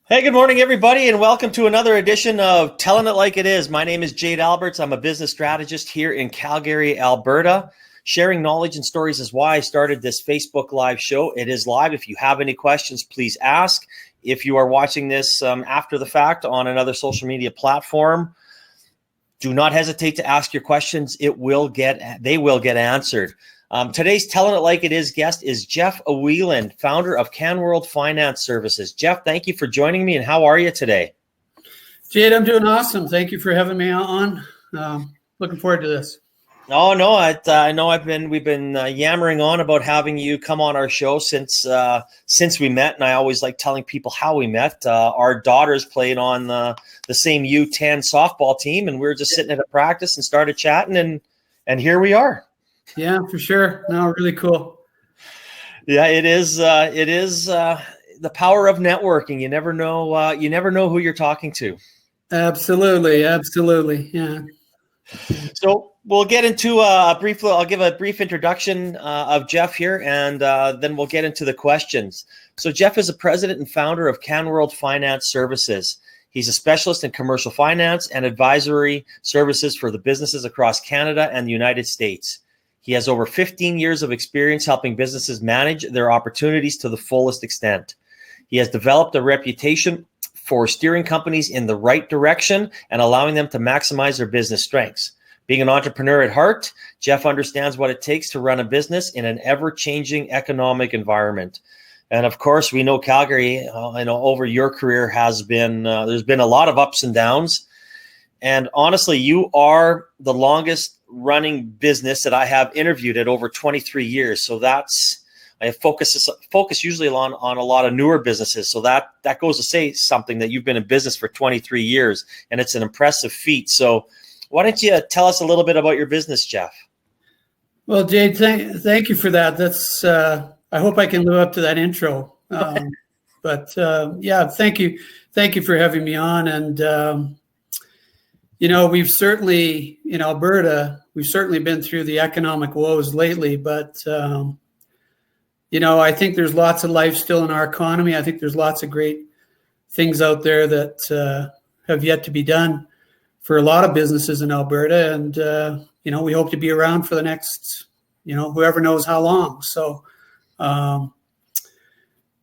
Hey, good morning, everybody, and welcome to another edition of Telling It Like It Is. My name is Jade Alberts. I'm a business strategist here in Calgary, Alberta. Sharing knowledge and stories is why I started this Facebook Live show. It is live. If you have any questions, please ask. If you are watching this after the fact on another social media platform, do not hesitate to ask your questions. They will get answered. Today's Telling It Like It Is guest is Jeff Weiland, founder of CanWorld Finance Services. Jeff, thank you for joining me, and how are you today? Jade, I'm doing awesome. Thank you for having me on. Looking forward to this. Oh no, I know we've been yammering on about having you come on our show since we met, and I always like telling people how we met. Our daughters played on the same U10 softball team, and we were just sitting at a practice and started chatting, and here we are. Yeah, for sure. No, really cool. Yeah, it is the power of networking. You never know who you're talking to. Absolutely. Yeah. So we'll get into I'll give a brief introduction of Jeff here, and then we'll get into the questions. So Jeff is the president and founder of CanWorld Finance Services. He's a specialist in commercial finance and advisory services for the businesses across Canada and the United States. He has over 15 years of experience helping businesses manage their opportunities to the fullest extent. He has developed a reputation for steering companies in the right direction and allowing them to maximize their business strengths. Being an entrepreneur at heart, Jeff understands what it takes to run a business in an ever-changing economic environment. And of course, we know Calgary, over your career has been, there's been a lot of ups and downs. And honestly, you are the longest running business that I have interviewed at over 23 years. So I focus usually on a lot of newer businesses. So that goes to say something, that you've been in business for 23 years, and it's an impressive feat. So why don't you tell us a little bit about your business, Jeff? Well, Jade, thank you for that. That's I hope I can live up to that intro. But thank you for having me on. And we've certainly, in Alberta, we've certainly been through the economic woes lately, but, I think there's lots of life still in our economy. I think there's lots of great things out there that have yet to be done for a lot of businesses in Alberta. And, we hope to be around for the next, whoever knows how long. So,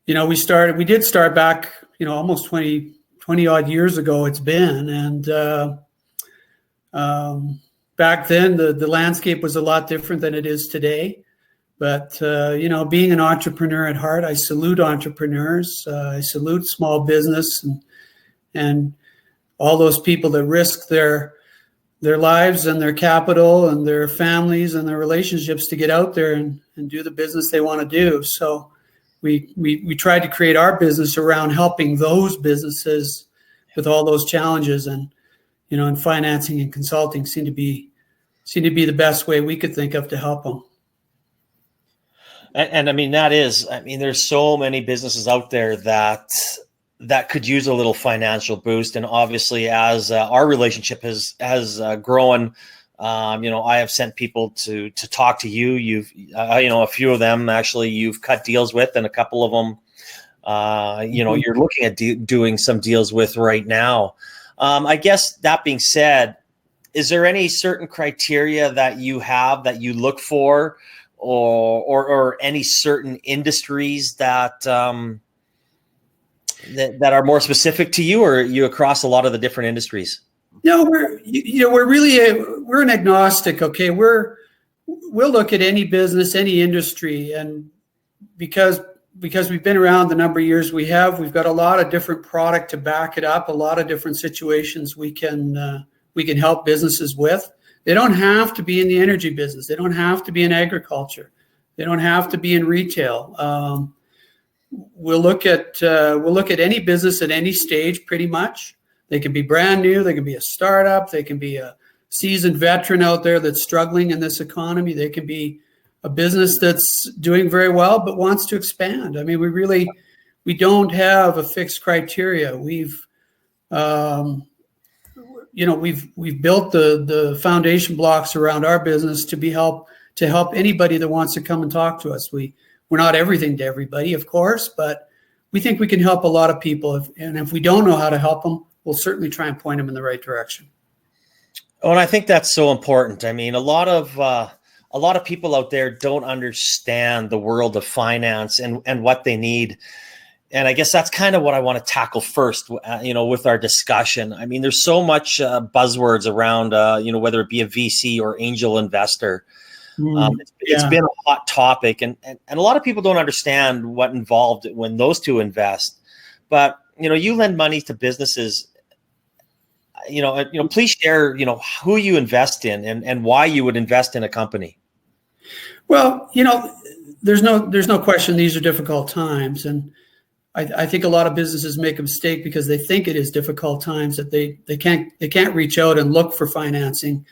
we did start back, almost 20 odd years ago it's been. And, back then, the landscape was a lot different than it is today. But, being an entrepreneur at heart, I salute entrepreneurs. I salute small business and all those people that risk their lives and their capital and their families and their relationships to get out there and do the business they want to do. So we tried to create our business around helping those businesses with all those challenges, and and financing and consulting seem to be the best way we could think of to help them. And there's so many businesses out there that could use a little financial boost. And obviously, as our relationship has grown, I have sent people to talk to you. You've, a few of them actually you've cut deals with, and a couple of them, you're looking at doing some deals with right now. I guess that being said, is there any certain criteria that you have that you look for, or any certain industries that that are more specific to you, or are you across a lot of the different industries? No, we're an agnostic. Okay, we'll look at any business, any industry, and because we've been around the number of years we've got a lot of different product to back it up, a lot of different situations we can help businesses with. They don't have to be in the energy business. They don't have to be in agriculture. They don't have to be in retail. We'll look at any business at any stage, pretty much. They can be brand new. They can be a startup. They can be a seasoned veteran out there that's struggling in this economy. They can be a business that's doing very well but wants to expand. I mean, we don't have a fixed criteria. We've built the foundation blocks around our business to help anybody that wants to come and talk to us. We're not everything to everybody, of course, but we think we can help a lot of people. And if we don't know how to help them, we'll certainly try and point them in the right direction. Oh, and I think that's so important. I mean, a lot of people out there don't understand the world of finance and what they need. And I guess that's kind of what I want to tackle first, with our discussion. I mean, there's so much buzzwords around, whether it be a VC or angel investor. It's been a hot topic, and a lot of people don't understand what involved when those two invest. But, you lend money to businesses. Please share, who you invest in and why you would invest in a company. Well, there's no question these are difficult times. And I think a lot of businesses make a mistake because they think it is difficult times, that they can't reach out and look for financing.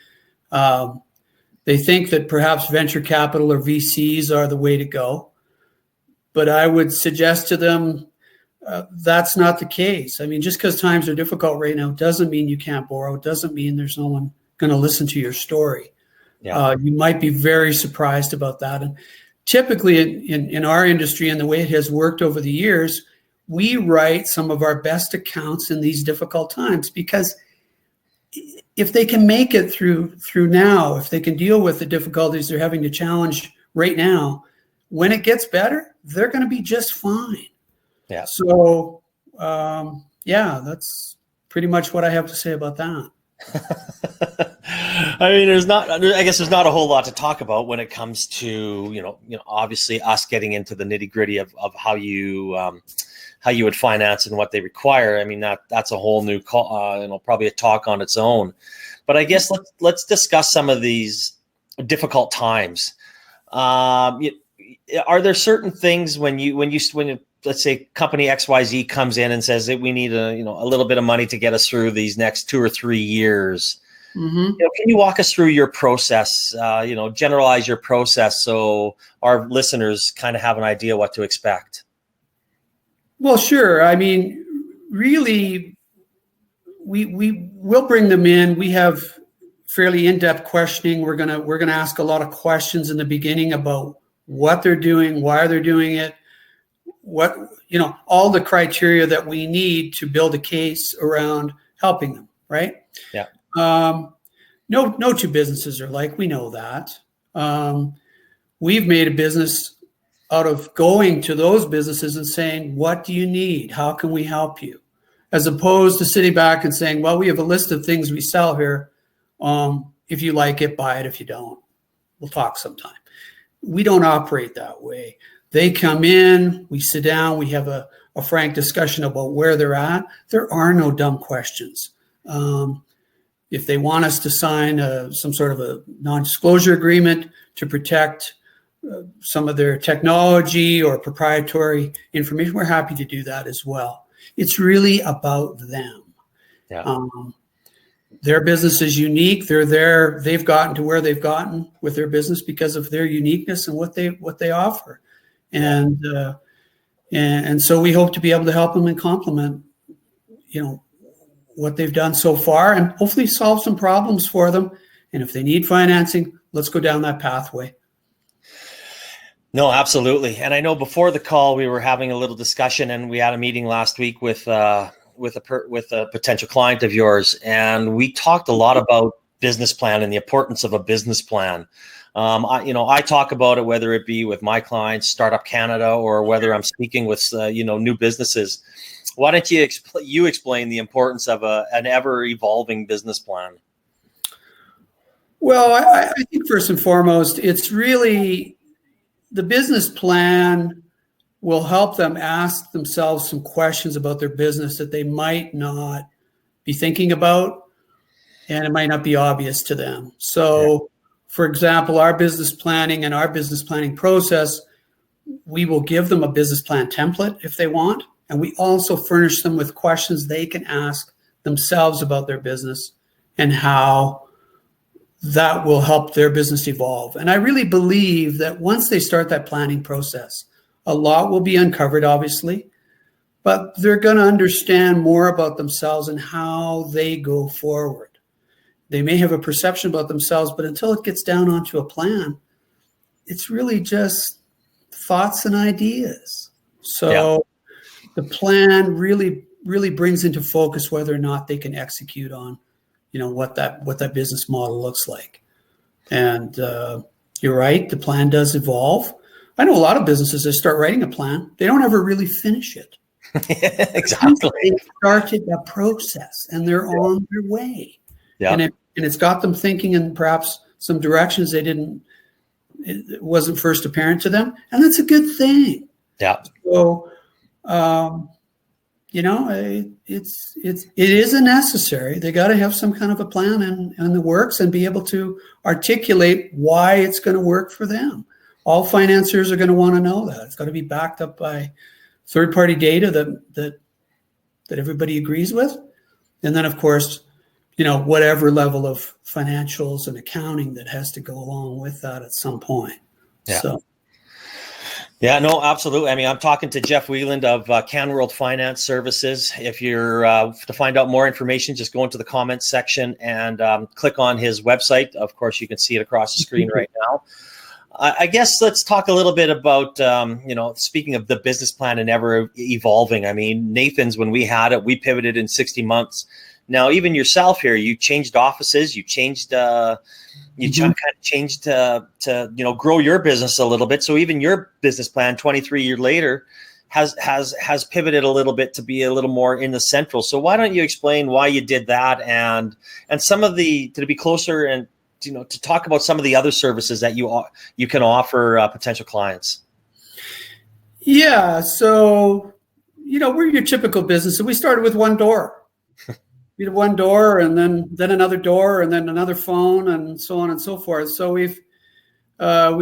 They think that perhaps venture capital or VCs are the way to go. But I would suggest to them, that's not the case. I mean, just because times are difficult right now doesn't mean you can't borrow. It doesn't mean there's no one going to listen to your story. Yeah. You might be very surprised about that. And typically in our industry and the way it has worked over the years, we write some of our best accounts in these difficult times, because if they can make it through now, if they can deal with the difficulties they're having to challenge right now, when it gets better, they're going to be just fine. Yeah. So, that's pretty much what I have to say about that. I mean, I guess there's not a whole lot to talk about when it comes to, obviously us getting into the nitty gritty of how you would finance and what they require. I mean, that's a whole new call, probably a talk on its own. But I guess let's discuss some of these difficult times. Are there certain things when let's say company XYZ comes in and says that we need a little bit of money to get us through these next 2 or 3 years? Mm-hmm. Can you walk us through your process? Generalize your process so our listeners kind of have an idea what to expect. Well, sure. I mean, really, we will bring them in. We have fairly in-depth questioning. We're gonna ask a lot of questions in the beginning about what they're doing, why they're doing it, what all the criteria that we need to build a case around helping them. Right? Yeah. No two businesses are like. We know that. We've made a business out of going to those businesses and saying, what do you need? How can we help you? As opposed to sitting back and saying, well, we have a list of things we sell here. If you like it, buy it. If you don't, we'll talk sometime. We don't operate that way. They come in, we sit down, we have a frank discussion about where they're at. There are no dumb questions. If they want us to sign some sort of a non-disclosure agreement to protect some of their technology or proprietary information, we're happy to do that as well. It's really about them. Yeah. Their business is unique. They're there. They've gotten to where they've gotten with their business because of their uniqueness and what they offer. And so we hope to be able to help them and complement, what they've done so far, and hopefully solve some problems for them. And if they need financing, let's go down that pathway. No, absolutely. And I know before the call, we were having a little discussion, and we had a meeting last week with a potential client of yours. And we talked a lot about business plan and the importance of a business plan. I talk about it, whether it be with my clients, Startup Canada, or whether I'm speaking with, new businesses. Why don't you explain the importance of an ever-evolving business plan? Well, I think first and foremost, it's really the business plan will help them ask themselves some questions about their business that they might not be thinking about, and it might not be obvious to them. So, for example, our business planning and our business planning process, we will give them a business plan template if they want. And we also furnish them with questions they can ask themselves about their business and how that will help their business evolve. And I really believe that once they start that planning process, a lot will be uncovered, obviously, but they're going to understand more about themselves and how they go forward. They may have a perception about themselves, but until it gets down onto a plan, it's really just thoughts and ideas. So the plan really brings into focus whether or not they can execute on, what that business model looks like. And you're right, the plan does evolve. I know a lot of businesses that start writing a plan, they don't ever really finish it. Exactly. They started a process and they're on their way. Yeah. And it's got them thinking in perhaps some directions it wasn't first apparent to them. And that's a good thing. Yeah. So, it is a necessary. They got to have some kind of a plan in the works and be able to articulate why it's going to work for them. All financiers are going to want to know that. It's got to be backed up by third-party data that everybody agrees with. And then, of course, whatever level of financials and accounting that has to go along with that at some point. Yeah. So. Yeah, no, absolutely. I mean, I'm talking to Jeff Weiland of CanWorld Finance Services. If you're to find out more information, just go into the comments section and click on his website. Of course, you can see it across the screen right now. I guess let's talk a little bit about, speaking of the business plan and ever evolving. I mean, Nathan's, when we had it, we pivoted in 60 months. Now, even yourself here, you changed offices, you changed, kind of changed to grow your business a little bit. So even your business plan 23 years later has pivoted a little bit to be a little more in the central. So why don't you explain why you did that and some of to be closer and, to talk about some of the other services that you can offer potential clients? Yeah. So, we're your typical business. And we started with one door. We had one door and then another door and then another phone and so on and so forth. So we've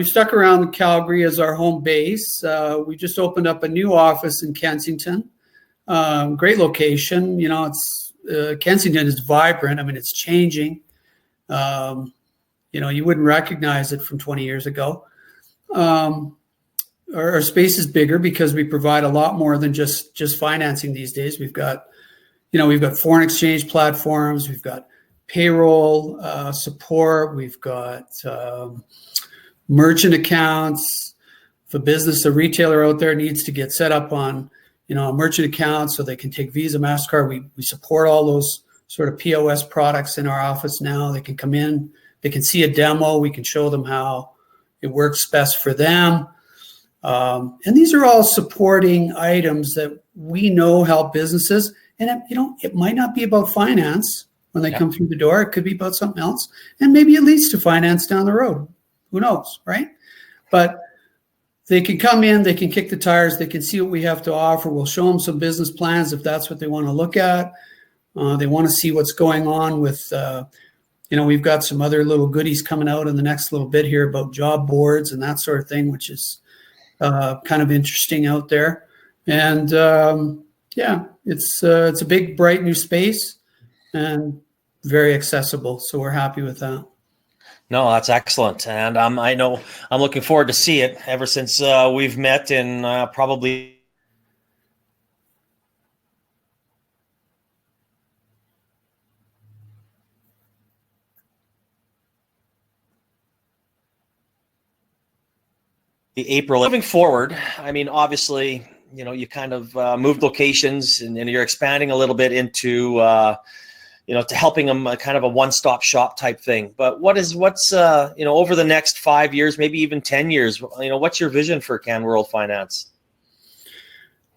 stuck around Calgary as our home base. We just opened up a new office in Kensington. Great location. It's Kensington is vibrant. I mean, it's changing. You wouldn't recognize it from 20 years ago. Our space is bigger because we provide a lot more than just financing these days. We've got foreign exchange platforms. We've got payroll support. We've got merchant accounts. If a retailer out there needs to get set up on, a merchant account so they can take Visa, MasterCard, we support all those sort of POS products in our office now. They can come in, they can see a demo. We can show them how it works best for them. And these are all supporting items that we know help businesses. And, it might not be about finance when they come through the door. It could be about something else. And maybe it leads to finance down the road. Who knows, right? But they can come in, they can kick the tires, they can see what we have to offer. We'll show them some business plans if that's what they want to look at. They want to see what's going on with, we've got some other little goodies coming out in the next little bit here about job boards and that sort of thing, which is kind of interesting out there. And it's a big, bright new space and very accessible. So we're happy with that. No, that's excellent. And I know I'm looking forward to see it ever since we've met in probably the April. Moving forward, I mean, obviously, you kind of moved locations and you're expanding a little bit into, to helping them kind of a one-stop shop type thing. But what's over the next 5 years, maybe even 10 years, what's your vision for CanWorld Finance?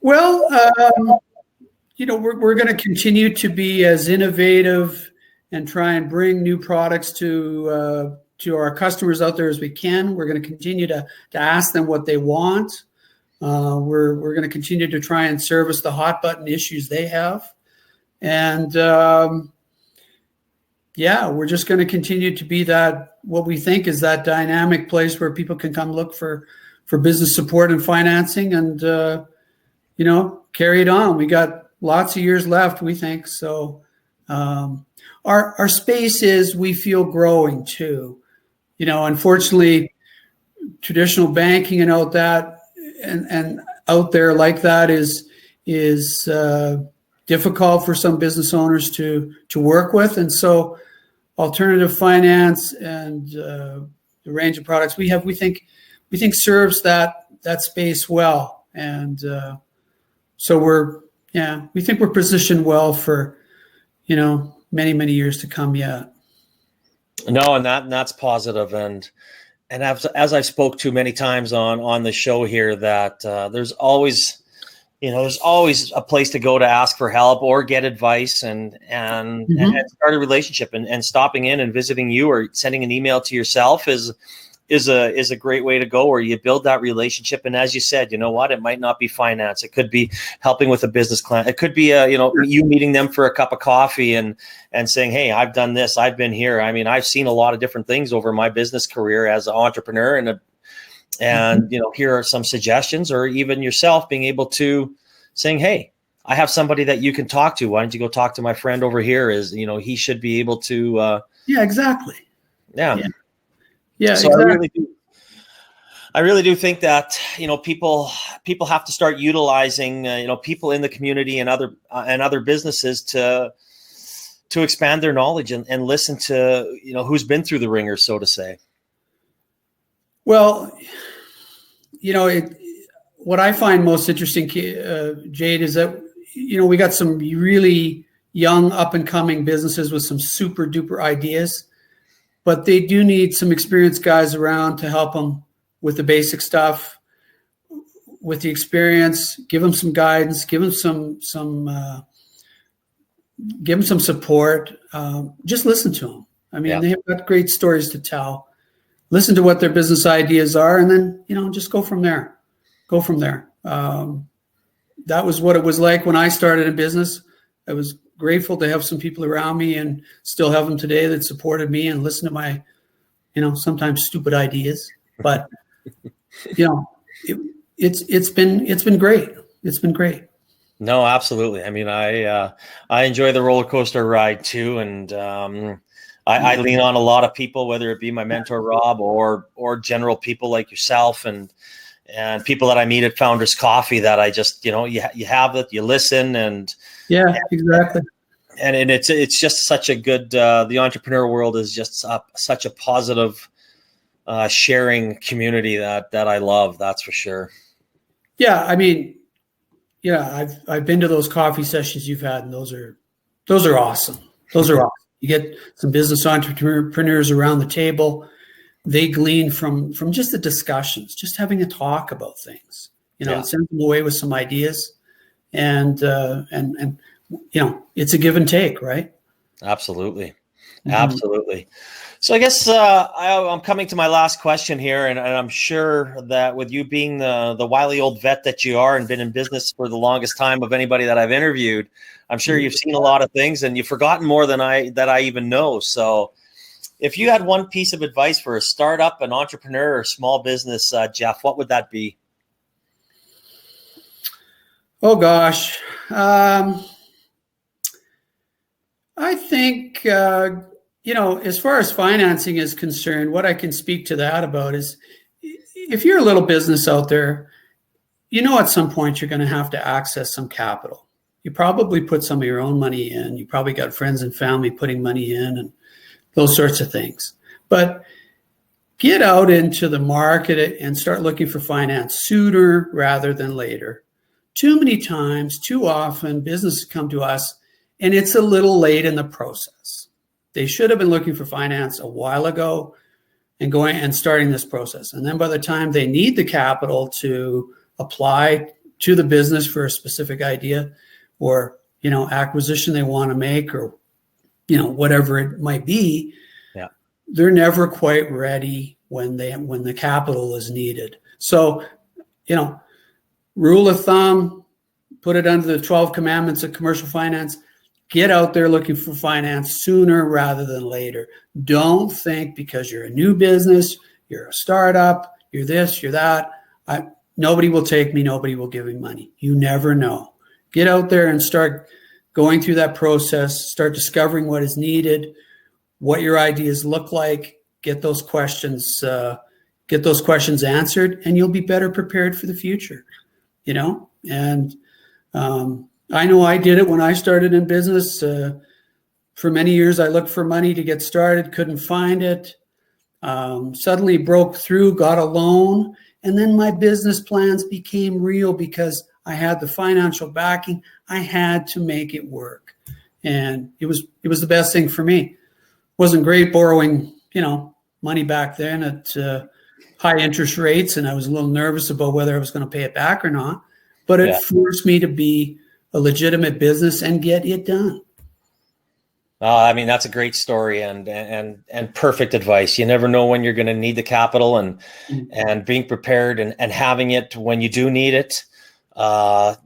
Well, we're going to continue to be as innovative and try and bring new products to our customers out there as we can. We're going to continue to ask them what they want. We're going to continue to try and service the hot button issues they have. And we're just going to continue to be what we think is that dynamic place where people can come look for business support and financing and, carry it on. We got lots of years left, we think. So our space is, we feel, growing too. Unfortunately, traditional banking and out there like that is difficult for some business owners to work with. And so alternative finance and the range of products we think serves that space well. And So we think we're positioned well for, many, many years to come yet. No, and that's positive. And as I've spoke to many times on the show here, that there's always a place to go to ask for help or get advice and start a relationship, and stopping in and visiting you or sending an email to yourself is a great way to go, where you build that relationship. And as you said, you know what, it might not be finance. It could be helping with a business client. It could be, you meeting them for a cup of coffee and saying, hey, I've done this, I've been here. I mean, I've seen a lot of different things over my business career as an entrepreneur, and here are some suggestions, or even yourself being able to saying, hey, I have somebody that you can talk to. Why don't you go talk to my friend over here? He should be able to. Yeah, exactly. Yeah. Yeah. So exactly. I really do think that, people have to start utilizing, people in the community and other businesses to expand their knowledge and listen to, who's been through the ringer, so to say. Well, what I find most interesting, Jade, is that, we got some really young up and coming businesses with some super duper ideas, but they do need some experienced guys around to help them with the basic stuff, with the experience, give them some guidance, give them some support. Just listen to them. I mean, They have got great stories to tell. Listen to what their business ideas are, and then, just go from there. That was what it was like when I started in business. I was grateful to have some people around me, and still have them today, that supported me and listened to my, sometimes stupid ideas. But, it's been great. It's been great. No, absolutely. I mean, I enjoy the roller coaster ride too. And, I lean on a lot of people, whether it be my mentor, Rob, or general people like yourself, and people that I meet at Founders Coffee, that I just, you have it, you listen, exactly. And it's just such a good, the entrepreneur world is just such a positive, sharing community that I love. That's for sure. Yeah. I mean, I've been to those coffee sessions you've had, and those are awesome. Those are awesome. You get some business entrepreneurs around the table. They glean from just the discussions, just having a talk about things. It sends them away with some ideas, and it's a give and take, right? Absolutely. Absolutely. So I guess I'm coming to my last question here, and I'm sure that with you being the wily old vet that you are and been in business for the longest time of anybody that I've interviewed, I'm sure you've seen a lot of things, and you've forgotten more than I even know. So if you had one piece of advice for a startup, an entrepreneur, or small business, Jeff, what would that be? Oh gosh. I think, as far as financing is concerned, what I can speak to that about is, if you're a little business out there, at some point you're going to have to access some capital. You probably put some of your own money in. You probably got friends and family putting money in, and those sorts of things. But get out into the market and start looking for finance sooner rather than later. Too many times, too often, businesses come to us and it's a little late in the process. They should have been looking for finance a while ago and going and starting this process. And then by the time they need the capital to apply to the business for a specific idea or, acquisition they want to make, or, whatever it might be, they're never quite ready when the capital is needed. So, rule of thumb, put it under the 12 commandments of commercial finance. Get out there looking for finance sooner rather than later. Don't think because you're a new business, you're a startup, you're this, you're that, nobody will take me, nobody will give me money. You never know. Get out there and start going through that process, start discovering what is needed, what your ideas look like, get those questions answered, and you'll be better prepared for the future, And I know I did it when I started in business. For many years, I looked for money to get started, couldn't find it. Suddenly broke through, got a loan, and then my business plans became real because I had the financial backing. I had to make it work. And it was the best thing for me. Wasn't great borrowing, money back then at high interest rates, and I was a little nervous about whether I was going to pay it back or not. But it forced me to be a legitimate business and get it done. I mean, that's a great story and perfect advice. You never know when you're going to need the capital, and being prepared and having it when you do need it, not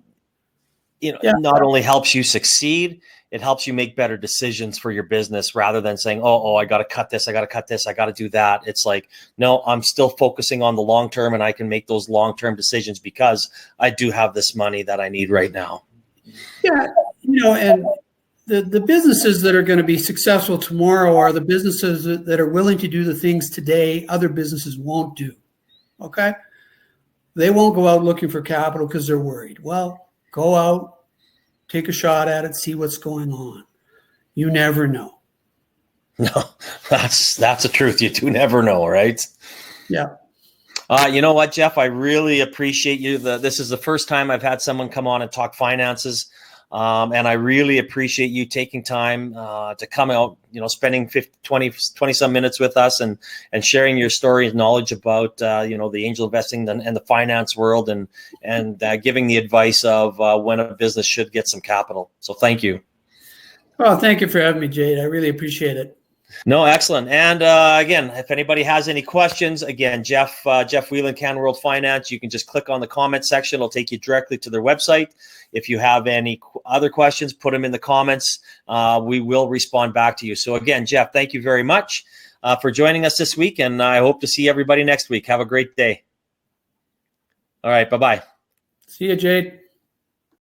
only helps you succeed, it helps you make better decisions for your business rather than saying, oh, I got to cut this, I got to cut this, I got to do that. It's like, no, I'm still focusing on the long term, and I can make those long-term decisions because I do have this money that I need right now. Yeah, and the businesses that are going to be successful tomorrow are the businesses that are willing to do the things today other businesses won't do. Okay? They won't go out looking for capital because they're worried. Well, go out, take a shot at it, see what's going on. You never know. No, that's the truth. You do never know, right? Yeah. You know what, Jeff? I really appreciate you. This is the first time I've had someone come on and talk finances. And I really appreciate you taking time to come out, spending 20 some minutes with us and sharing your story and knowledge about, the angel investing and the finance world and giving the advice of when a business should get some capital. So thank you. Well, thank you for having me, Jade. I really appreciate it. No, excellent. And again, if anybody has any questions, again, Jeff Weiland, CanWorld Finance, you can just click on the comment section. It'll take you directly to their website. If you have any other questions, put them in the comments. We will respond back to you. So again, Jeff, thank you very much for joining us this week, and I hope to see everybody next week. Have a great day. All right, bye-bye. See you, Jade.